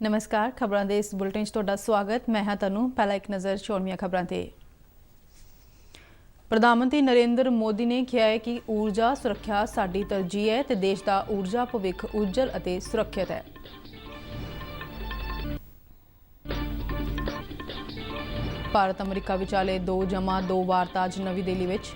नमस्कार, खबरों के इस बुलेटिन तुहाडा स्वागत। मैं हाँ तनु। पहला एक नज़र छोड़वियां खबरों ते। प्रधानमंत्री नरेंद्र मोदी ने कहा है कि ऊर्जा सुरक्षा साडी तरजीह है ते देश का ऊर्जा भविख उज्जल अते सुरक्षित है। भारत अमरीका विचाले 2+2 वार्ता अज नवी दिल्ली विच।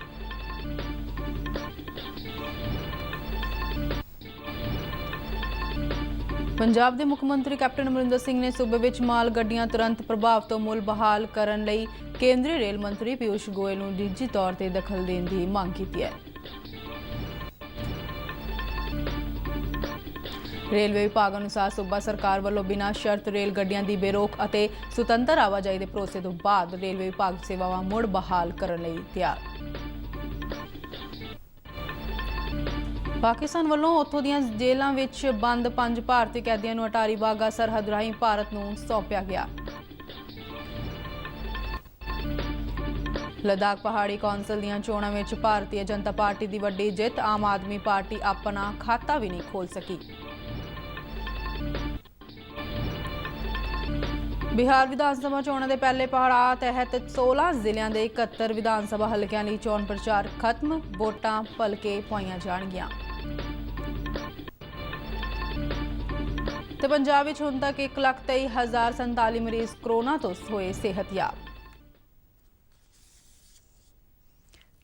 पंजाब के मुख्यमंत्री कैप्टन अमरिंदर सिंह ने सूबे विच माल गड्डियां तुरंत प्रभाव तो मुल बहाल करने लई केंद्रीय रेल मंत्री पीयूष गोयल नूं निजी तौर पर दखल देने की मांग की है। रेलवे विभाग अनुसार सूबा सरकार वालों बिना शर्त रेल गड्डियां की बेरोक अते सुतंत्र आवाजाही के भरोसे तो बाद रेलवे विभाग सेवावां मुड़ बहाल करने लई तैयार। पाकिस्तान वालों उत्थों दीआं जेलों विच बंद 5 भारतीय कैदियों नूं अटारी वाघा सरहद राहीं भारत नूं सौंपिया गया। लद्दाख पहाड़ी कौंसल दीआं चोणां विच भारतीय जनता पार्टी की वड्डी जित। आम आदमी पार्टी अपना खाता भी नहीं खोल सकी। बिहार विधानसभा चोणां दे पहले पड़ाअ तहत 16 जिलों के 71 विधानसभा हलकों लई चोण प्रचार खत्म। वोटां भलके पाईआं जाणगीआं। ते पंजाब विच हुण तक 1,23,047 मरीज कोरोना तो होए सेहतयाब।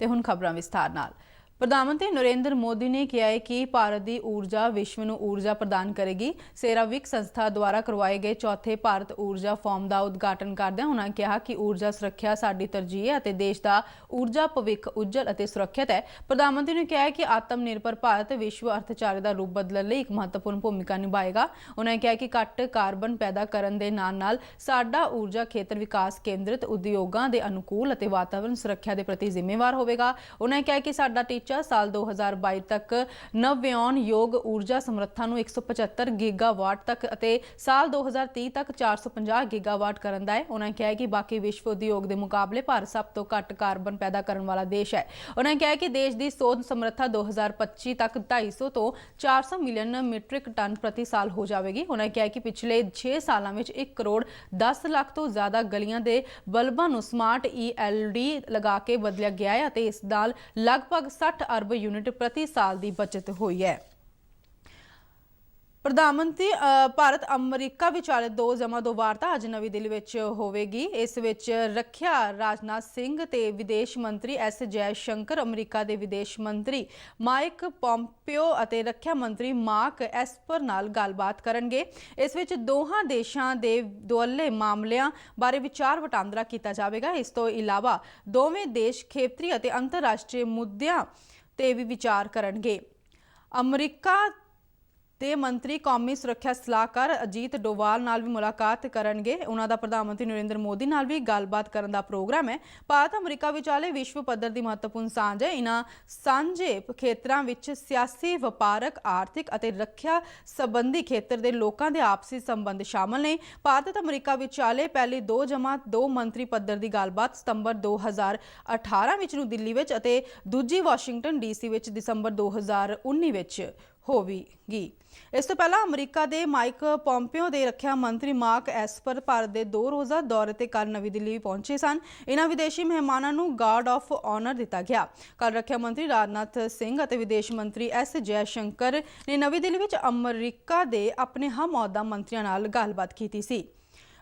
ते हुण खबरां विस्तार नाल। प्रधानमंत्री नरेंद्र मोदी ने कहा है कि भारत की ऊर्जा विश्व नूं ऊर्जा प्रदान करेगी। सेरावीक संस्था द्वारा करवाए गए चौथे भारत ऊर्जा फोरम का उद्घाटन करदਿਆਂ उन्होंने कहा कि ऊर्जा सुरक्षा साडी तरजीह है और देश का ऊर्जा भविख उज्जल और सुरक्षित है। प्रधानमंत्री ने कहा कि आत्मनिर्भर भारत विश्व अर्थचारे का रूप बदलने लई एक महत्वपूर्ण भूमिका निभाएगा। उन्होंने कहा कि घट कार्बन पैदा करने के नाल साडा ऊर्जा खेतर विकास केंद्रित उद्योगों के अनुकूल और वातावरण सुरक्षा के प्रति जिम्मेवार होगा। उन्होंने कहा कि साडा टीचा साल 2022 तक नव्याउण योग ऊर्जा समर्था नूं 175 गीगावाट तक अते साल 2030 तक 450 गीगावाट करन दा है। उन्होंने कहा कि बाकी विश्व उद्योग के मुकाबले भारत सब तो घट कार्बन पैदा करने वाला देश है। उन्होंने कहा कि देश की सोध समर्था 2025 तक 250 तो 400 मिलियन मीट्रिक टन प्रति साल हो जाएगी। उन्होंने कहा कि पिछले 6 सालों में 1 करोड़ 10 लाख तो ज्यादा गलियां दे बल्बां नूं स्मार्ट ELD लगा के बदलिया गया है और इस नाल लगभग 60 अरब यूनिट प्रति साल की बचत हुई है। प्रधानमंत्री भारत अमरीका विचाले 2+2 वार्ता अज नवी दिल्ली विच होवेगी। इस विच रक्षा राजनाथ सिंह ते विदेश मंत्री S जयशंकर, अमरीका के विदेश मंत्री माइक पोंपियो अते रक्षा मंत्री मार्क एस्पर नाल गलबात करनगे। इस विच दोहां देशां दे दुअले मामलिਆਂ बारे विचार वटांदरा किया जाएगा। इस तो इलावा दोवें देश खेतरी अते अंतरराष्ट्रीय मुद्दों ते भी विचार करनगे। अमरीका ते मंत्री कौमी सुरक्षा सलाहकार अजीत डोवाल नाल भी मुलाकात करनगे। उन्हां दा प्रधानमंत्री नरेंद्र मोदी नाल भी गलबात करन दा प्रोग्राम है। भारत अमरीका विचाले विश्व पद्धर की महत्वपूर्ण सांझ है। इन्हां सांझे खेतरां विच सियासी, वपारक, आर्थिक अते रक्षा संबंधी खेतर के लोगों के आपसी संबंध शामिल ने। भारत अमरीका विचाले पहली 2+2 मंत्री पद्धर की गलबात सितंबर 2018 विच नूं दिल्ली विच अते दूजी वाशिंगटन DC विच दिसंबर 2019 विच होवेगी। इस तो पहला अमरीका के माइक पोंपियो के रक्षा मंत्री मार्क एस्पर भारत के 2 रोज़ा दौरे ते कल नवी दिल्ली पहुंचे सन। इन्हां विदेशी मेहमानों नूं गार्ड ऑफ ऑनर दिता गया। कल रक्षा मंत्री राजनाथ सिंह और विदेश मंत्री S जयशंकर ने नवी दिल्ली विच अमरीका के अपने हमअहुदा मंत्रियों नाल गलबात की सी।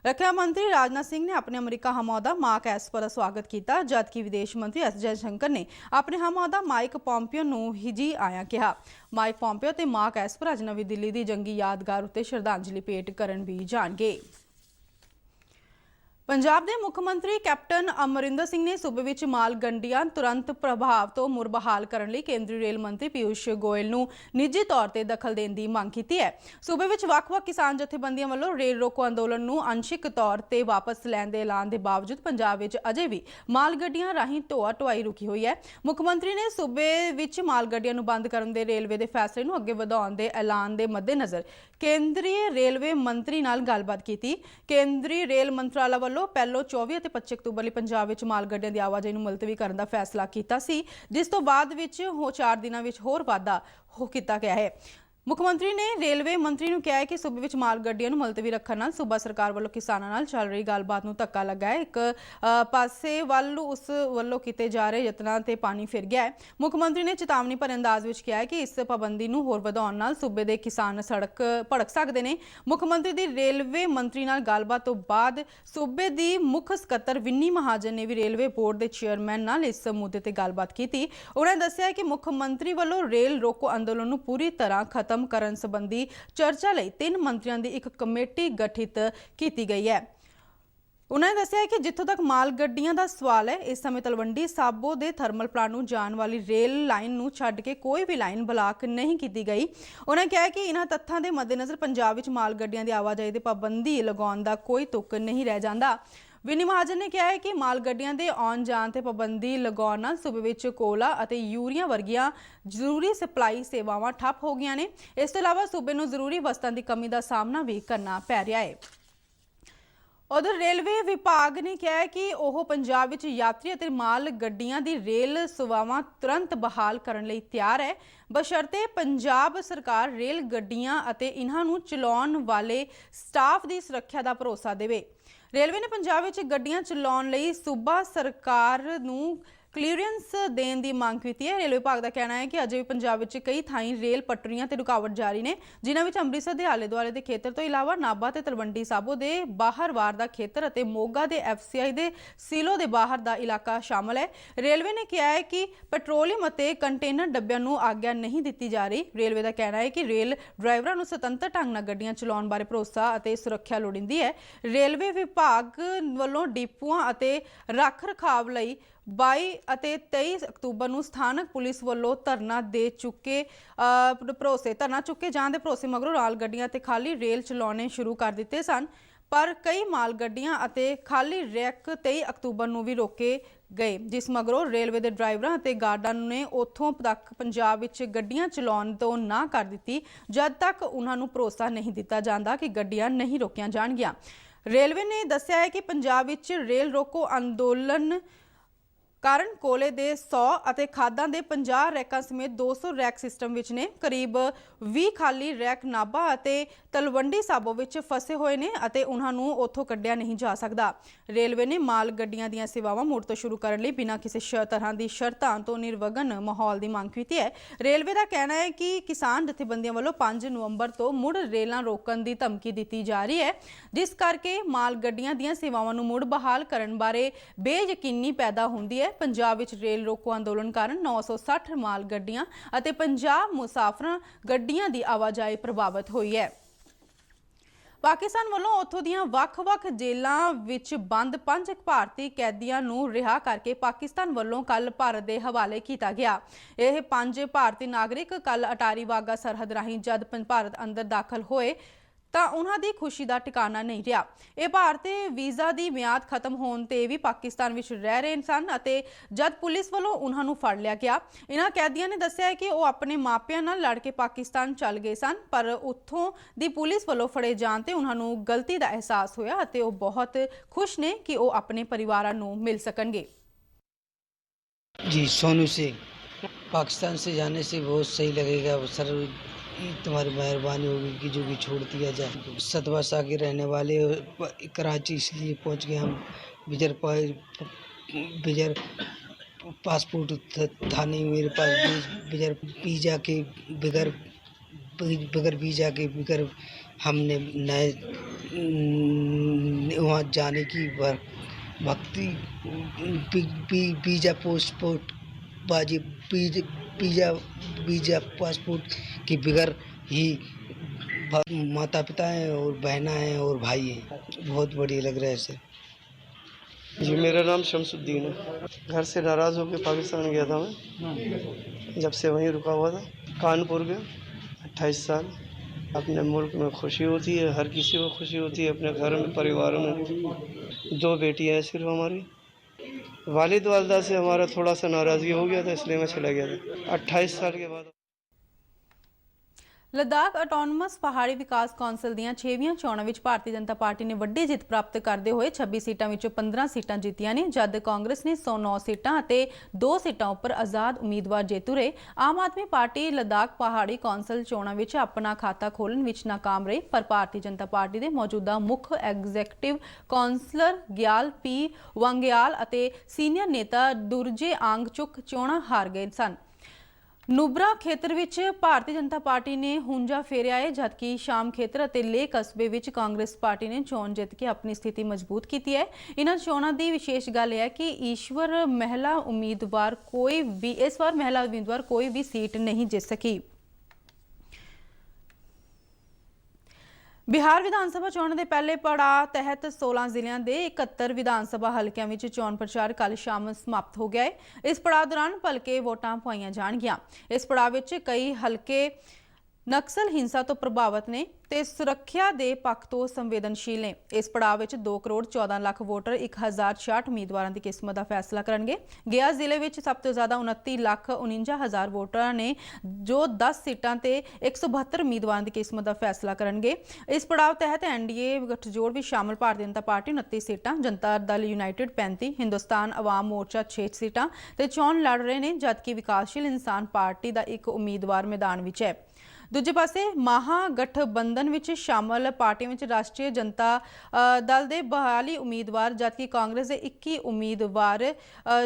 रक्षा मंत्री राजनाथ सिंह ने अपने अमरीका हमअहुदा मार्क एस्पर का स्वागत किया, जबकि विदेश मंत्री S जयशंकर ने अपने हमअहुदा माइक पोंपियो नूं ही जी आया कहा। माइक पोंपियो ते मार्क एस्पर अज नवी दिल्ली की जंगी यादगार उत्ते श्रद्धांजलि भेंट करन भी जाणगे। पंजाब के मुख्यमंत्री कैप्टन अमरिंदर सिंह ने सूबे विच माल गड्डियां तुरंत प्रभाव तो मुड़ बहाल करने लई केंद्रीय रेल मंत्री पीयूष गोयल नूं निजी तौर पर दखल देने की मांग की है। सूबे विच वख-वख किसान जथेबंदियों वालों रेल रोको अंदोलन नूं अंशिक तौर पर वापस लैण दे ऐलान के बावजूद पंजाब विच अजे भी माल गड्डियां राहीं ढोआ ढुआई रुकी हुई है। मुख्यमंत्री ने सूबे विच माल गड्डियां नूं बंद करन दे रेलवे के फैसले नूं अगे वधाउण दे ऐलान के मद्देनज़र केंद्रीय रेलवे मंत्री नाल गलबात की। केंद्रीय रेल मंत्रालय वालों पहलों 24 और 25 अक्तूबर लई पंजाब विच माल गड्डियां दी आवाजाही नूं मुलतवी करन दा फैसला कीता सी, जिस तो बाद विच 4 दिनां विच होर वाधा किया गया है। ਮੁੱਖ ਮੰਤਰੀ ਨੇ ਰੇਲਵੇ ਮੰਤਰੀ ਨੂੰ ਕਿਹਾ ਹੈ ਕਿ ਸੂਬੇ ਵਿੱਚ ਮਾਲ ਗੱਡੀਆਂ ਨੂੰ ਮੁਲਤਵੀ ਰੱਖਣ ਨਾਲ ਸੂਬਾ ਸਰਕਾਰ ਵੱਲੋਂ ਕਿਸਾਨਾਂ ਨਾਲ ਚੱਲ ਰਹੀ ਗੱਲਬਾਤ ਨੂੰ ਧੱਕਾ ਲੱਗਾ ਹੈ। ਇੱਕ ਪਾਸੇ ਵੱਲ ਉਸ ਵੱਲੋਂ ਕੀਤੇ ਜਾ ਰਹੇ ਯਤਨਾਂ ਤੇ ਪਾਣੀ ਫਿਰ ਗਿਆ ਹੈ। ਮੁੱਖ ਮੰਤਰੀ ਨੇ ਚੇਤਾਵਨੀ ਭਰੇ ਅੰਦਾਜ਼ ਵਿੱਚ ਕਿਹਾ ਹੈ ਕਿ ਇਸ ਪਾਬੰਦੀ ਨੂੰ ਹੋਰ ਵਧਾਉਣ ਨਾਲ ਸੂਬੇ ਦੇ ਕਿਸਾਨ ਸੜਕ ਭੜਕ ਸਕਦੇ ਨੇ। ਮੁੱਖ ਮੰਤਰੀ ਦੀ ਰੇਲਵੇ ਮੰਤਰੀ ਨਾਲ ਗੱਲਬਾਤ ਤੋਂ ਬਾਅਦ ਸੂਬੇ ਦੀ ਮੁੱਖ ਸਕੱਤਰ ਵਿੰਨੀ ਮਹਾਜਨ ਨੇ ਵੀ ਰੇਲਵੇ ਬੋਰਡ ਦੇ ਚੇਅਰਮੈਨ ਨਾਲ ਇਸ ਮੁੱਦੇ ਤੇ ਗੱਲਬਾਤ ਕੀਤੀ। ਉਹਨਾਂ ਨੇ ਦੱਸਿਆ ਕਿ ਮੁੱਖ ਮੰਤਰੀ ਵੱਲੋਂ ਰੇਲ ਰੋਕੋ ਅੰਦੋਲਨ ਨੂੰ ਪੂਰੀ ਤਰ੍ਹਾਂ ਖਤਮ ਕਰਨ ਸੰਬੰਧੀ ਚਰਚਾ ਲਈ 3 ਮੰਤਰੀਆਂ ਦੀ ਇੱਕ ਕਮੇਟੀ ਗਠਿਤ ਕੀਤੀ ਗਈ ਹੈ। ਉਹਨਾਂ ਨੇ ਦੱਸਿਆ ਕਿ ਜਿੱਥੋਂ ਤੱਕ ਮਾਲ ਗੱਡੀਆਂ ਦਾ ਸਵਾਲ ਹੈ, ਇਸ ਸਮੇਂ ਤਲਵੰਡੀ ਸਾਬੋ ਦੇ ਥਰਮਲ ਪਲਾਂਟ ਨੂੰ ਜਾਣ ਵਾਲੀ ਰੇਲ ਲਾਈਨ ਨੂੰ ਛੱਡ ਕੇ ਕੋਈ ਵੀ ਲਾਈਨ ਬਲਾਕ ਨਹੀਂ ਕੀਤੀ ਗਈ। ਉਹਨਾਂ ਨੇ ਕਿਹਾ ਕਿ ਇਹਨਾਂ ਤੱਥਾਂ ਦੇ ਮੱਦੇਨਜ਼ਰ ਪੰਜਾਬ ਵਿੱਚ ਮਾਲ ਗੱਡੀਆਂ ਦੀ ਆਵਾਜਾਈ ਤੇ ਪਾਬੰਦੀ ਲਗਾਉਣ ਦਾ ਕੋਈ ਤੁਕ ਨਹੀਂ ਰਹਿ ਜਾਂਦਾ। ਵਿਨੀ ਮਹਾਜਨ ਨੇ ਕਿਹਾ ਹੈ ਕਿ ਮਾਲ ਗੱਡੀਆਂ ਦੇ ਆਉਣ ਜਾਣ ਤੇ ਪਾਬੰਦੀ ਲਗਾਉਣ ਨਾਲ ਸੂਬੇ ਵਿੱਚ ਕੋਲਾ ਅਤੇ ਯੂਰੀਆ ਵਰਗੀਆਂ ਜ਼ਰੂਰੀ ਸਪਲਾਈ ਸੇਵਾਵਾਂ ਠੱਪ ਹੋ ਗਈਆਂ ਨੇ। ਇਸ ਤੋਂ ਇਲਾਵਾ ਸੂਬੇ ਨੂੰ ਜ਼ਰੂਰੀ ਵਸਤਾਂ ਦੀ ਕਮੀ ਦਾ ਸਾਹਮਣਾ ਵੀ ਕਰਨਾ ਪੈ ਰਿਹਾ ਹੈ। ਉਧਰ ਰੇਲਵੇ ਵਿਭਾਗ ਨੇ ਕਿਹਾ ਹੈ ਕਿ ਉਹ ਪੰਜਾਬ ਵਿੱਚ ਯਾਤਰੀ ਅਤੇ ਮਾਲ ਗੱਡੀਆਂ ਦੀ ਰੇਲ ਸੇਵਾਵਾਂ ਤੁਰੰਤ ਬਹਾਲ ਕਰਨ ਲਈ ਤਿਆਰ ਹੈ, ਬਸ਼ਰਤੇ ਪੰਜਾਬ ਸਰਕਾਰ ਰੇਲ ਗੱਡੀਆਂ ਅਤੇ ਇਹਨਾਂ ਨੂੰ ਚਲਾਉਣ ਵਾਲੇ ਸਟਾਫ ਦੀ ਸੁਰੱਖਿਆ ਦਾ ਭਰੋਸਾ ਦੇਵੇ। ਰੇਲਵੇ ਨੇ ਪੰਜਾਬ ਵਿੱਚ ਗੱਡੀਆਂ ਚਲਾਉਣ ਲਈ ਸੂਬਾ ਸਰਕਾਰ ਨੂੰ ਕਲੀਅਰੈਂਸ ਦੇਣ ਦੀ ਮੰਗ ਕੀਤੀ ਹੈ। ਰੇਲਵੇ ਵਿਭਾਗ ਦਾ ਕਹਿਣਾ ਹੈ ਕਿ ਅਜੇ ਵੀ ਪੰਜਾਬ ਵਿੱਚ ਕਈ ਥਾਈਂ ਰੇਲ ਪਟੜੀਆਂ ਤੇ ਰੁਕਾਵਟ ਜਾਰੀ ਨੇ, ਜਿਨ੍ਹਾਂ ਵਿੱਚ ਅੰਮ੍ਰਿਤਸਰ ਦੇ ਆਲੇ ਦੁਆਲੇ ਦੇ ਖੇਤਰ ਤੋਂ ਇਲਾਵਾ ਨਾਭਾ ਤੇ ਤਲਵੰਡੀ ਸਾਬੋ ਦੇ ਬਾਹਰਵਾਰ ਦਾ ਖੇਤਰ ਅਤੇ ਮੋਗਾ ਦੇ FCI ਦੇ ਸੀਲੋ ਦੇ ਬਾਹਰ ਦਾ ਇਲਾਕਾ ਸ਼ਾਮਲ ਹੈ। ਰੇਲਵੇ ਨੇ ਕਿਹਾ ਹੈ ਕਿ ਪੈਟਰੋਲੀਅਮ ਅਤੇ ਕੰਟੇਨਰ ਡੱਬਿਆਂ ਨੂੰ ਆਗਿਆ ਨਹੀਂ ਦਿੱਤੀ ਜਾ ਰਹੀ। ਰੇਲਵੇ ਦਾ ਕਹਿਣਾ ਹੈ ਕਿ ਰੇਲ ਡਰਾਈਵਰਾਂ ਨੂੰ ਸੁਤੰਤਰ ਢੰਗ ਨਾਲ ਗੱਡੀਆਂ ਚਲਾਉਣ ਬਾਰੇ ਭਰੋਸਾ ਅਤੇ ਸੁਰੱਖਿਆ ਲੋੜੀਂਦੀ ਹੈ। ਰੇਲਵੇ ਵਿਭਾਗ ਵੱਲੋਂ ਡਿਪੂਆਂ ਅਤੇ ਰੱਖ ਰਖਾਵ ਲਈ 22 ਅਤੇ 23 ਅਕਤੂਬਰ ਨੂੰ ਸਥਾਨਕ ਪੁਲਿਸ ਵੱਲੋਂ ਧਰਨਾ ਚੁੱਕੇ ਜਾਣ ਦੇ ਭਰੋਸੇ ਮਗਰੋਂ ਮਾਲ ਗੱਡੀਆਂ ਅਤੇ ਖਾਲੀ ਰੇਲ ਚਲਾਉਣੇ ਸ਼ੁਰੂ ਕਰ ਦਿੱਤੇ ਸਨ, ਪਰ ਕਈ ਮਾਲ ਗੱਡੀਆਂ ਅਤੇ ਖਾਲੀ ਰੈਕ 23 ਅਕਤੂਬਰ ਨੂੰ ਵੀ ਰੋਕੇ ਗਏ, ਜਿਸ ਮਗਰੋਂ ਰੇਲਵੇ ਦੇ ਡਰਾਈਵਰਾਂ ਅਤੇ ਗਾਰਡਾਂ ਨੇ ਉੱਥੋਂ ਤੱਕ ਪੰਜਾਬ ਵਿੱਚ ਗੱਡੀਆਂ ਚਲਾਉਣ ਤੋਂ ਨਾ ਕਰ ਦਿੱਤੀ ਜਦ ਤੱਕ ਉਹਨਾਂ ਨੂੰ ਭਰੋਸਾ ਨਹੀਂ ਦਿੱਤਾ ਜਾਂਦਾ ਕਿ ਗੱਡੀਆਂ ਨਹੀਂ ਰੋਕੀਆਂ ਜਾਣਗੀਆਂ। ਰੇਲਵੇ ਨੇ ਦੱਸਿਆ ਹੈ ਕਿ ਪੰਜਾਬ ਵਿੱਚ ਰੇਲ ਰੋਕੋ ਅੰਦੋਲਨ ਕਾਰਨ ਕੋਲੇ ਦੇ 100 ਅਤੇ ਖਾਦਾਂ ਦੇ 50 ਰੈਕਾਂ ਸਮੇਤ 200 ਰੈਕ ਸਿਸਟਮ ਵਿੱਚ ਨੇ। ਕਰੀਬ 20 ਖਾਲੀ ਰੈਕ ਨਾਭਾ ਅਤੇ ਤਲਵੰਡੀ ਸਾਬੋ ਵਿੱਚ ਫਸੇ ਹੋਏ ਨੇ ਅਤੇ ਉਹਨਾਂ ਨੂੰ ਉੱਥੋਂ ਕੱਢਿਆ ਨਹੀਂ ਜਾ ਸਕਦਾ। ਰੇਲਵੇ ਨੇ ਮਾਲ ਗੱਡੀਆਂ ਦੀਆਂ ਸੇਵਾਵਾਂ ਮੁੜ ਤੋਂ ਸ਼ੁਰੂ ਕਰਨ ਲਈ ਬਿਨਾਂ ਕਿਸੇ ਤਰ੍ਹਾਂ ਦੀ ਸ਼ਰਤਾਂ ਤੋਂ ਨਿਰਵਿਘਨ ਮਾਹੌਲ ਦੀ ਮੰਗ ਕੀਤੀ ਹੈ। ਰੇਲਵੇ ਦਾ ਕਹਿਣਾ ਹੈ ਕਿ ਕਿਸਾਨ ਜਥੇਬੰਦੀਆਂ ਵੱਲੋਂ 5 ਨਵੰਬਰ ਤੋਂ ਮੁੜ ਰੇਲਾਂ ਰੋਕਣ ਦੀ ਧਮਕੀ ਦਿੱਤੀ ਜਾ ਰਹੀ ਹੈ, ਜਿਸ ਕਰਕੇ ਮਾਲ ਗੱਡੀਆਂ ਦੀਆਂ ਸੇਵਾਵਾਂ ਨੂੰ ਮੁੜ ਬਹਾਲ ਕਰਨ ਬਾਰੇ ਬੇਯਕੀਨੀ ਪੈਦਾ ਹੁੰਦੀ ਹੈ। ਪੰਜਾਬ ਵਿੱਚ ਰੇਲ ਰੋਕੋ ਅੰਦੋਲਨ ਕਾਰਨ 960 ਮਾਲ ਗੱਡੀਆਂ ਅਤੇ 50 ਮੁਸਾਫਰਾਂ ਗੱਡੀਆਂ ਦੀ ਆਵਾਜਾਈ ਪ੍ਰਭਾਵਿਤ ਹੋਈ ਹੈ। ਪਾਕਿਸਤਾਨ ਵੱਲੋਂ ਉੱਥੋਂ ਦੀਆਂ ਵੱਖ-ਵੱਖ ਜੇਲ੍ਹਾਂ ਵਿੱਚ ਬੰਦ 5 ਭਾਰਤੀ ਕੈਦੀਆਂ ਨੂੰ ਰਿਹਾ ਕਰਕੇ ਪਾਕਿਸਤਾਨ ਵੱਲੋਂ ਕੱਲ ਭਾਰਤ ਦੇ ਹਵਾਲੇ ਕੀਤਾ ਗਿਆ। ਇਹ 5 ਭਾਰਤੀ ਨਾਗਰਿਕ ਕੱਲ ਅਟਾਰੀ ਵਾਗਾ ਸਰਹੱਦ ਰਾਹੀਂ ਜਦ ਭਾਰਤ ਅੰਦਰ ਦਾਖਲ ਹੋਏ ਤਾਂ ਉਹਨਾਂ ਦੀ ਖੁਸ਼ੀ ਦਾ ਟਿਕਾਣਾ ਨਹੀਂ ਰਿਹਾ। ਇਹ ਭਾਰਤੀ ਵੀਜ਼ਾ ਦੀ ਮਿਆਦ ਖਤਮ ਹੋਣ ਤੇ ਵੀ ਪਾਕਿਸਤਾਨ ਵਿੱਚ ਰਹਿ ਰਹੇ ਸਨ ਅਤੇ ਜਦ ਪੁਲਿਸ ਵੱਲੋਂ ਉਹਨਾਂ ਨੂੰ ਫੜ ਲਿਆ ਗਿਆ। ਇਹਨਾਂ ਕੈਦੀਆਂ ਨੇ ਦੱਸਿਆ ਕਿ ਉਹ ਆਪਣੇ ਮਾਪਿਆਂ ਨਾਲ ਲੜ ਕੇ ਪਾਕਿਸਤਾਨ ਚੱਲ ਗਏ ਸਨ, ਪਰ ਉੱਥੋਂ ਦੀ ਪੁਲਿਸ ਵੱਲੋਂ ਫੜੇ ਜਾਣ ਤੇ ਉਹਨਾਂ ਨੂੰ ਗਲਤੀ ਦਾ ਅਹਿਸਾਸ ਹੋਇਆ ਅਤੇ ਉਹ ਬਹੁਤ ਖੁਸ਼ ਨੇ ਕਿ ਉਹ ਆਪਣੇ ਪਰਿਵਾਰਾਂ ਨੂੰ ਮਿਲ ਸਕਣਗੇ। जी सोनू से पाकिस्तान से जाने से बहुत सही लगेगा सर, तुम्हारी मेहरबानी होगी कि जो भी छोड़ दिया जाए। 7 वर्ष आगे रहने वाले कराची इसलिए पहुंच गए हम, बगैर पासपोर्ट था नहीं मेरे पास, बगैर वीज़ा के बगैर वीज़ा के बगैर हमने नए वहाँ जाने की भक्ति वीज़ा पासपोर्ट बाजी वीज़ा पासपोर्ट के बगैर ही माता पिता हैं और बहना हैं और भाई हैं। बहुत बढ़िया लग रहा है सर। जी मेरा नाम शमसुद्दीन है। घर से नाराज़ होकर पाकिस्तान गया था मैं, जब से वहीं रुका हुआ था। कानपुर गया 28 साल। अपने मुल्क में खुशी होती है, हर किसी को खुशी होती है। अपने घर में परिवार में 2 बेटियां हैं सिर्फ हमारी। वालिद वालदा से हमारा थोड़ा सा नाराज़गी हो गया था, इसलिए मैं चला गया था 28 साल के बाद। लद्दाख ਆਟੋਨਮਸ ਪਹਾੜੀ ਵਿਕਾਸ ਕੌਂਸਲ ਦੀਆਂ 6ਵੀਆਂ ਚੋਣਾਂ ਵਿੱਚ ਭਾਰਤੀ ਜਨਤਾ ਪਾਰਟੀ ਨੇ ਵੱਡੀ ਜਿੱਤ ਪ੍ਰਾਪਤ ਕਰਦੇ ਹੋਏ 26 ਸੀਟਾਂ ਵਿੱਚੋਂ 15 ਸੀਟਾਂ ਜਿੱਤੀਆਂ ਨੇ, ਜਦ ਕਾਂਗਰਸ ਨੇ 109 ਸੀਟਾਂ ਅਤੇ 2 ਸੀਟਾਂ ਉੱਪਰ ਆਜ਼ਾਦ ਉਮੀਦਵਾਰ ਜੇਤੂ ਰਹੇ। ਆਮ ਆਦਮੀ ਪਾਰਟੀ ਲੱਦਾਖ ਪਹਾੜੀ ਕੌਂਸਲ ਚੋਣਾਂ ਵਿੱਚ ਆਪਣਾ ਖਾਤਾ ਖੋਲ੍ਹਣ ਵਿੱਚ ਨਾਕਾਮ ਰਹੀ, ਪਰ ਭਾਰਤੀ ਜਨਤਾ ਪਾਰਟੀ ਦੇ ਮੌਜੂਦਾ ਮੁੱਖ ਐਗਜ਼ੈਕਟਿਵ ਕੌਂਸਲਰ ਗਿਆਲ ਪੀ ਵਾਂਗਿਆਲ ਅਤੇ ਸੀਨੀਅਰ ਨੇਤਾ ਦੁਰਜੇ ਆਂਗਚੁਕ ਚੋਣਾਂ ਹਾਰ ਗਏ ਸਨ। ਨੂਬਰਾ ਖੇਤਰ ਵਿੱਚ ਭਾਰਤੀ ਜਨਤਾ ਪਾਰਟੀ ਨੇ ਹੁੰਜਾ ਫੇਰਿਆ ਹੈ, ਜਦਕਿ ਸ਼ਾਮ ਖੇਤਰ ਅਤੇ ਲੇਹ ਕਸਬੇ ਵਿੱਚ ਕਾਂਗਰਸ ਪਾਰਟੀ ਨੇ ਚੋਣ ਜਿੱਤ ਕੇ ਆਪਣੀ ਸਥਿਤੀ ਮਜ਼ਬੂਤ ਕੀਤੀ ਹੈ। ਇਹਨਾਂ ਚੋਣਾਂ ਦੀ ਵਿਸ਼ੇਸ਼ ਗੱਲ ਇਹ ਹੈ ਕਿ ਇਸ ਵਾਰ ਮਹਿਲਾ ਉਮੀਦਵਾਰ ਕੋਈ ਵੀ ਸੀਟ ਨਹੀਂ ਜਿੱਤ ਸਕੀ। ਬਿਹਾਰ ਵਿਧਾਨ ਸਭਾ ਚੋਣਾਂ ਦੇ ਪਹਿਲੇ ਪੜਾਅ ਤਹਿਤ 16 ਜ਼ਿਲ੍ਹਿਆਂ ਦੇ 71 ਵਿਧਾਨ ਸਭਾ ਹਲਕਿਆਂ ਵਿੱਚ ਚੋਣ ਪ੍ਰਚਾਰ ਕੱਲ੍ਹ ਸ਼ਾਮ ਸਮਾਪਤ ਹੋ ਗਿਆ ਹੈ। ਇਸ ਪੜਾਅ ਦੌਰਾਨ ਭਲਕੇ ਵੋਟਾਂ ਪਾਈਆਂ ਜਾਣਗੀਆਂ। ਇਸ ਪੜਾਅ ਵਿੱਚ ਕਈ ਹਲਕੇ ਨਕਸਲ ਹਿੰਸਾ ਤੋਂ ਪ੍ਰਭਾਵਿਤ ਨੇ ਤੇ ਸੁਰੱਖਿਆ ਦੇ ਪੱਖ ਤੋਂ ਸੰਵੇਦਨਸ਼ੀਲ ਨੇ। ਇਸ ਪੜਾਅ ਵਿੱਚ 2 ਕਰੋੜ 14 ਲੱਖ ਵੋਟਰ 1066 ਉਮੀਦਵਾਰਾਂ ਦੀ ਕਿਸਮਤ ਦਾ ਫੈਸਲਾ ਕਰਨਗੇ। ਗਿਆ ਜ਼ਿਲ੍ਹੇ ਵਿੱਚ ਸਭ ਤੋਂ ਜ਼ਿਆਦਾ 29 ਲੱਖ 49 ਹਜ਼ਾਰ ਵੋਟਰਾਂ ਨੇ ਜੋ 10 ਸੀਟਾਂ ਤੇ 172 ਉਮੀਦਵਾਰਾਂ ਦੀ ਕਿਸਮਤ ਦਾ ਫੈਸਲਾ ਕਰਨਗੇ। ਇਸ ਪੜਾਅ ਤਹਿਤ ਐਨਡੀਏ ਗਠਜੋੜ ਵਿੱਚ ਸ਼ਾਮਲ ਭਾਰਤੀ ਜਨਤਾ ਪਾਰਟੀ 29 ਸੀਟਾਂ, ਜਨਤਾ ਦਲ ਯੂਨਾਈਟਿਡ 35, ਹਿੰਦੁਸਤਾਨ ਆਵਾਮ ਮੋਰਚਾ 6 ਸੀਟਾਂ ਤੇ ਚੋਣ ਲੜ ਰਹੇ ਨੇ, ਜਦਕਿ ਵਿਕਾਸਸ਼ੀਲ ਇਨਸਾਨ ਪਾਰਟੀ ਦਾ ਇੱਕ ਉਮੀਦਵਾਰ ਮੈਦਾਨ ਵਿੱਚ ਹੈ। ਦੂਜੇ ਪਾਸੇ ਮਹਾ ਗਠਬੰਧਨ ਵਿੱਚ ਸ਼ਾਮਲ ਪਾਰਟੀਆਂ ਵਿੱਚ ਰਾਸ਼ਟਰੀ ਜਨਤਾ ਦਲ ਦੇ 42 ਉਮੀਦਵਾਰ, ਜਦਕਿ ਕਾਂਗਰਸ ਦੇ 21 ਉਮੀਦਵਾਰ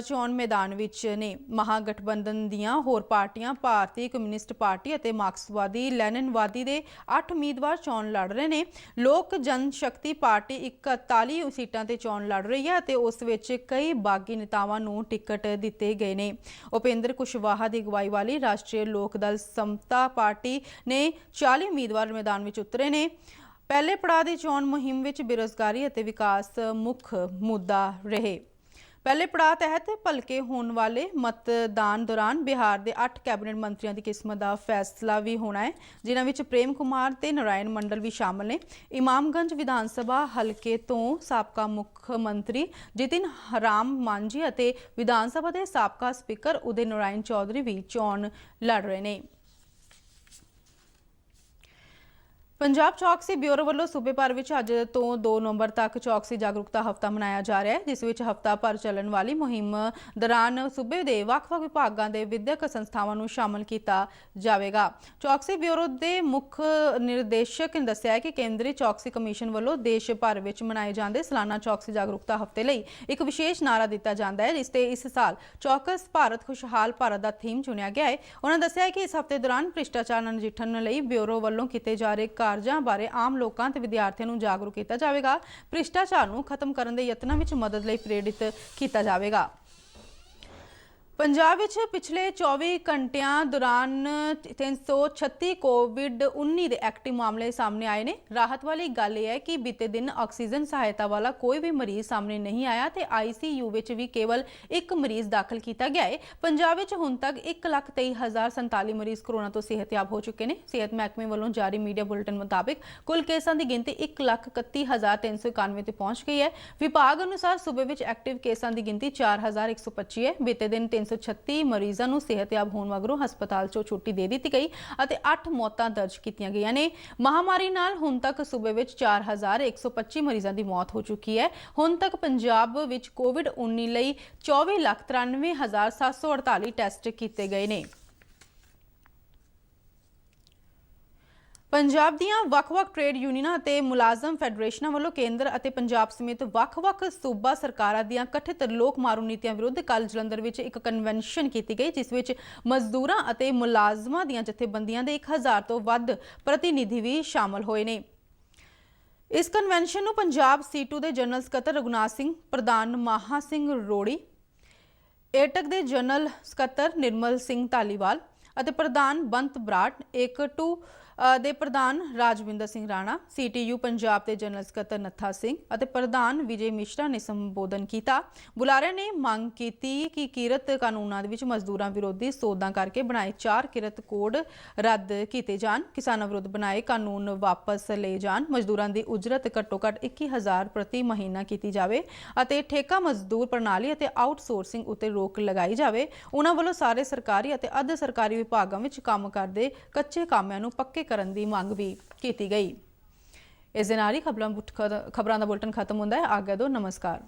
ਚੋਣ ਮੈਦਾਨ ਵਿੱਚ ਨੇ। ਮਹਾ ਗਠਬੰਧਨ ਦੀਆਂ ਹੋਰ ਪਾਰਟੀਆਂ ਭਾਰਤੀ ਕਮਿਊਨਿਸਟ ਪਾਰਟੀ ਅਤੇ ਮਾਰਕਸਵਾਦੀ ਲੈਨਿਨਵਾਦੀ ਦੇ 8 ਉਮੀਦਵਾਰ ਚੋਣ ਲੜ ਰਹੇ ਨੇ। ਲੋਕ ਜਨਸ਼ਕਤੀ ਪਾਰਟੀ 41 ਸੀਟਾਂ ਤੇ ਚੋਣ ਲੜ ਰਹੀ ਹੈ ਅਤੇ ਉਸ ਵਿੱਚ ਕਈ ਬਾਗੀ ਨੇਤਾਵਾਂ ਨੂੰ ਟਿਕਟ ਦਿੱਤੇ ਗਏ ਨੇ। ਉਪੇਂਦਰ ਕੁਸ਼ਵਾਹਾ ਦੀ ਅਗਵਾਈ ਵਾਲੀ ਰਾਸ਼ਟਰੀ ਲੋਕ ਦਲ ਸਮਤਾ ਪਾਰਟੀ ਨੇ 40 ਉਮੀਦਵਾਰ ਮੈਦਾਨ ਵਿੱਚ ਉਤਰੇ ਨੇ। ਪਹਿਲੇ ਪੜਾਅ ਦੀ ਚੋਣ ਮੁਹਿੰਮ ਵਿੱਚ ਬੇਰੁਜ਼ਗਾਰੀ ਅਤੇ ਵਿਕਾਸ ਮੁੱਖ ਮੁੱਦਾ ਰਹੇ। ਪਹਿਲੇ ਪੜਾਅ ਤਹਿਤ ਭਲਕੇ ਹੋਣ ਵਾਲੇ ਮਤਦਾਨ ਦੌਰਾਨ ਬਿਹਾਰ ਦੇ 8 ਕੈਬਨਿਟ ਮੰਤਰੀਆਂ ਦੀ ਕਿਸਮਤ ਦਾ ਫੈਸਲਾ ਵੀ ਹੋਣਾ ਹੈ, ਜਿਨ੍ਹਾਂ ਵਿੱਚ ਪ੍ਰੇਮ ਕੁਮਾਰ ਤੇ ਨਾਰਾਇਣ ਮੰਡਲ ਵੀ ਸ਼ਾਮਲ ਨੇ। ਇਮਾਮਗੰਜ ਵਿਧਾਨ ਸਭਾ ਹਲਕੇ ਤੋਂ ਸਾਬਕਾ ਮੁੱਖ ਮੰਤਰੀ ਜਿਤਿਨ ਰਾਮ ਮਾਂਝੀ ਅਤੇ ਵਿਧਾਨ ਸਭਾ ਦੇ ਸਾਬਕਾ ਸਪੀਕਰ ਉਦੇ ਨਾਰਾਇਣ ਚੌਧਰੀ ਵੀ ਚੋਣ ਲੜ ਰਹੇ ਨੇ। ਪੰਜਾਬ ਚੌਕਸੀ ਬਿਊਰੋ ਵੱਲੋਂ ਸੂਬੇ ਭਰ ਵਿੱਚ ਅੱਜ ਤੋਂ 2 ਨਵੰਬਰ ਤੱਕ ਚੌਕਸੀ ਜਾਗਰੂਕਤਾ ਹਫ਼ਤਾ ਮਨਾਇਆ ਜਾ ਰਿਹਾ ਹੈ, ਜਿਸ ਵਿੱਚ ਹਫ਼ਤਾ ਭਰ ਚੱਲਣ ਵਾਲੀ ਮੁਹਿੰਮ ਦੌਰਾਨ ਸੂਬੇ ਦੇ ਵੱਖ-ਵੱਖ ਵਿਭਾਗਾਂ ਦੇ ਵਿਦਿਅਕ ਸੰਸਥਾਵਾਂ ਨੂੰ ਸ਼ਾਮਲ ਕੀਤਾ ਜਾਵੇਗਾ। ਚੌਕਸੀ ਬਿਊਰੋ ਦੇ ਮੁੱਖ ਨਿਰਦੇਸ਼ਕ ਨੇ ਦੱਸਿਆ ਹੈ ਕਿ ਕੇਂਦਰੀ ਚੌਕਸੀ ਕਮਿਸ਼ਨ ਵੱਲੋਂ ਦੇਸ਼ ਭਰ ਵਿੱਚ ਮਨਾਏ ਜਾਂਦੇ ਸਾਲਾਨਾ ਚੌਕਸੀ ਜਾਗਰੂਕਤਾ ਹਫ਼ਤੇ ਲਈ ਇੱਕ ਵਿਸ਼ੇਸ਼ ਨਾਅਰਾ ਦਿੱਤਾ ਜਾਂਦਾ ਹੈ, ਜਿਸ ਤੇ ਇਸ ਸਾਲ ਚੌਕਸ ਭਾਰਤ ਖੁਸ਼ਹਾਲ ਭਾਰਤ ਦਾ ਥੀਮ ਚੁਣਿਆ ਗਿਆ ਹੈ। ਉਹਨਾਂ ਦੱਸਿਆ ਕਿ ਇਸ ਹਫ਼ਤੇ ਦੌਰਾਨ ਭ੍ਰਿਸ਼ਟਾਚਾਰ ਨਾਲ ਨਜਿੱਠਣ ਲਈ ਬਿਊਰੋ ਵੱਲੋਂ ਕੀਤੇ ਜਾ ਰਹੇ ਕਾਰਜਾਂ ਬਾਰੇ ਆਮ ਲੋਕਾਂ ਤੇ ਵਿਦਿਆਰਥੀਆਂ ਨੂੰ ਜਾਗਰੂਕ ਕੀਤਾ ਜਾਵੇਗਾ। ਭ੍ਰਿਸ਼ਟਾਚਾਰ ਨੂੰ ਖਤਮ ਕਰਨ ਦੇ ਯਤਨਾਂ ਵਿੱਚ ਮਦਦ ਲਈ ਪ੍ਰੇਰਿਤ ਕੀਤਾ ਜਾਵੇਗਾ। ਪੰਜਾਬ ਵਿੱਚ ਪਿਛਲੇ 24 ਘੰਟਿਆਂ ਦੌਰਾਨ 336 ਕੋਵਿਡ-19 ਦੇ ਐਕਟਿਵ ਮਾਮਲੇ ਸਾਹਮਣੇ ਆਏ ਨੇ। ਰਾਹਤ ਵਾਲੀ ਗੱਲ ਇਹ ਹੈ ਕਿ ਬੀਤੇ ਦਿਨ ਆਕਸੀਜਨ ਸਹਾਇਤਾ ਵਾਲਾ ਕੋਈ ਵੀ ਮਰੀਜ਼ ਸਾਹਮਣੇ ਨਹੀਂ ਆਇਆ ਤੇ ICU ਵਿੱਚ ਵੀ ਕੇਵਲ ਇੱਕ ਮਰੀਜ਼ ਦਾਖਲ ਕੀਤਾ ਗਿਆ ਹੈ। ਪੰਜਾਬ ਵਿੱਚ ਹੁਣ ਤੱਕ 1,23,047 ਮਰੀਜ਼ ਕੋਰੋਨਾ ਤੋਂ ਸਿਹਤਯਾਬ ਹੋ ਚੁੱਕੇ ਨੇ। ਸਿਹਤ ਮਹਿਕਮੇ ਵੱਲੋਂ ਜਾਰੀ ਮੀਡੀਆ ਬੁਲੇਟਿਨ ਮੁਤਾਬਿਕ ਕੁੱਲ ਕੇਸਾਂ ਦੀ ਗਿਣਤੀ 1,31,391 ਤੇ ਪਹੁੰਚ ਗਈ ਹੈ। ਵਿਭਾਗ ਅਨੁਸਾਰ ਸੂਬੇ ਵਿੱਚ ਐਕਟਿਵ ਕੇਸਾਂ ਦੀ ਗਿਣਤੀ 4,125 ਹੈ। ਬੀਤੇ ਦਿਨ 336 ਮਰੀਜ਼ਾਂ ਨੂੰ ਸਿਹਤਯਾਬ ਹੋਣ ਮਗਰੋਂ ਹਸਪਤਾਲ ਚੋਂ ਛੁੱਟੀ ਦੇ ਦਿੱਤੀ ਗਈ ਅਤੇ 8 ਮੌਤਾਂ ਦਰਜ ਕੀਤੀਆਂ ਗਈਆਂ ਨੇ। ਮਹਾਮਾਰੀ ਨਾਲ ਹੁਣ ਤੱਕ ਸੂਬੇ ਵਿੱਚ 4,125 ਮਰੀਜ਼ਾਂ ਦੀ ਮੌਤ ਹੋ ਚੁੱਕੀ ਹੈ। ਹੁਣ ਤੱਕ ਪੰਜਾਬ ਵਿੱਚ ਕੋਵਿਡ-19 ਲਈ 24,93,748 ਟੈਸਟ ਕੀਤੇ ਗਏ ਨੇ। ਪੰਜਾਬ ਦੀਆਂ ਵੱਖ-ਵੱਖ ਟ੍ਰੇਡ ਯੂਨੀਅਨਾਂ ਅਤੇ ਮੁਲਾਜ਼ਮ ਫੈਡਰੇਸ਼ਨਾਂ ਵੱਲੋਂ ਕੇਂਦਰ ਅਤੇ ਪੰਜਾਬ ਸਮੇਤ ਵੱਖ-ਵੱਖ ਸੂਬਾ ਸਰਕਾਰਾਂ ਦੀਆਂ ਕਥਿਤ ਲੋਕ ਮਾਰੂ ਨੀਤੀਆਂ ਵਿਰੁੱਧ ਕੱਲ੍ਹ ਜਲੰਧਰ ਵਿੱਚ ਇੱਕ ਕਨਵੈਨਸ਼ਨ ਕੀਤੀ ਗਈ, ਜਿਸ ਵਿੱਚ ਮਜ਼ਦੂਰਾਂ ਅਤੇ ਮੁਲਾਜ਼ਮਾਂ ਦੀਆਂ ਜਥੇਬੰਦੀਆਂ ਦੇ 1000 ਤੋਂ ਵੱਧ ਪ੍ਰਤੀਨਿਧੀ ਵੀ ਸ਼ਾਮਲ ਹੋਏ ਨੇ। ਇਸ ਕਨਵੈਨਸ਼ਨ ਨੂੰ ਪੰਜਾਬ C2 ਦੇ ਜਨਰਲ ਸਕੱਤਰ ਰਘੁਨਾਥ ਸਿੰਘ, ਪ੍ਰਧਾਨ ਮਾਹਾ ਸਿੰਘ ਰੋੜੀ, ਏਟਕ ਦੇ ਜਨਰਲ ਸਕੱਤਰ ਨਿਰਮਲ ਸਿੰਘ ਧਾਲੀਵਾਲ ਅਤੇ ਪ੍ਰਧਾਨ ਬੰਤ ਬਰਾੜ, ਏਕ2 ਦੇ ਪ੍ਰਧਾਨ ਰਾਜਵਿੰਦਰ ਸਿੰਘ ਰਾਣਾ, CTU ਪੰਜਾਬ ਦੇ ਜਨਰਲ ਸਕੱਤਰ ਨੱਥਾ ਸਿੰਘ ਅਤੇ ਪ੍ਰਧਾਨ ਵਿਜੇ ਮਿਸ਼ਰਾ ਨੇ ਸੰਬੋਧਨ ਕੀਤਾ। ਬੁਲਾਰਿਆਂ ਨੇ ਮੰਗ ਕੀਤੀ ਕਿ ਕਿਰਤ ਕਾਨੂੰਨਾਂ ਦੇ ਵਿੱਚ ਮਜ਼ਦੂਰਾਂ ਵਿਰੋਧੀ ਸੋਧਾਂ ਕਰਕੇ ਬਣਾਏ 4 ਕਿਰਤ ਕੋਡ ਰੱਦ ਕੀਤੇ ਜਾਣ, ਕਿਸਾਨਾਂ ਵਿਰੁੱਧ ਬਣਾਏ ਕਾਨੂੰਨ ਵਾਪਸ ਲਏ ਜਾਣ, ਮਜ਼ਦੂਰਾਂ ਦੀ ਉਜਰਤ ਘੱਟੋ-ਘੱਟ 21,000 ਪ੍ਰਤੀ ਮਹੀਨਾ ਕੀਤੀ ਜਾਵੇ ਅਤੇ ਠੇਕਾ ਮਜ਼ਦੂਰ ਪ੍ਰਣਾਲੀ ਅਤੇ ਆਊਟਸੋਰਸਿੰਗ ਉੱਤੇ ਰੋਕ ਲਗਾਈ ਜਾਵੇ। ਉਹਨਾਂ ਵੱਲੋਂ ਸਾਰੇ ਸਰਕਾਰੀ ਅਤੇ ਅਰਧ ਸਰਕਾਰੀ ਵਿਭਾਗਾਂ ਵਿੱਚ ਕੰਮ ਕਰਦੇ ਕੱਚੇ ਕਾਮਿਆਂ ਨੂੰ ਪੱਕੇ ਕਰਨ ਦੀ ਮੰਗ ਵੀ ਕੀਤੀ ਗਈ। ਇਸ ਦੇ ਨਾਲ ਹੀ ਖਬਰਾਂ ਦਾ ਬੁਲਟਨ ਖਤਮ ਹੁੰਦਾ ਹੈ। ਆਗਿਆ ਦਿਓ, ਨਮਸਕਾਰ।